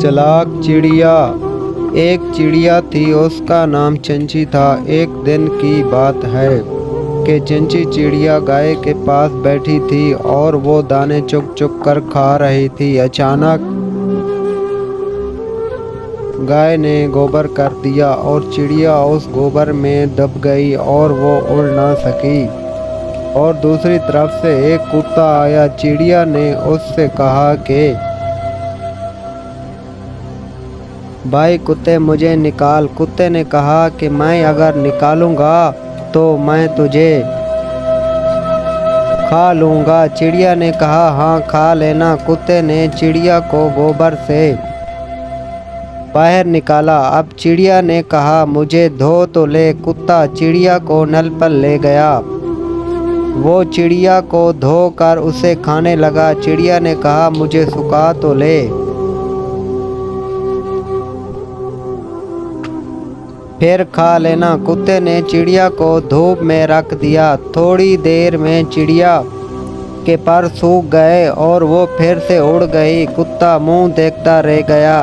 चालाक चिड़िया। एक चिड़िया थी, उसका नाम चंची था। एक दिन की बात है कि चंची चिड़िया गाय के पास बैठी थी और वो दाने चुग चुग कर खा रही थी। अचानक गाय ने गोबर कर दिया और चिड़िया उस गोबर में दब गई और वो उड़ ना सकी। और दूसरी तरफ से एक कुत्ता आया। चिड़िया ने उससे कहा कि भाई कुत्ते, मुझे निकाल। कुत्ते ने कहा कि मैं अगर निकालूंगा तो मैं तुझे खा लूंगा। चिड़िया ने कहा हाँ, खा लेना। कुत्ते ने चिड़िया को गोबर से बाहर निकाला। अब चिड़िया ने कहा मुझे धो तो ले। कुत्ता चिड़िया को नल पर ले गया। वो चिड़िया को धोकर उसे खाने लगा। चिड़िया ने कहा मुझे सुखा तो ले। फिर खा लेना। कुत्ते ने चिड़िया को धूप में रख दिया। थोड़ी देर में चिड़िया के पर सूख गए और वो फिर से उड़ गई। कुत्ता मुंह देखता रह गया।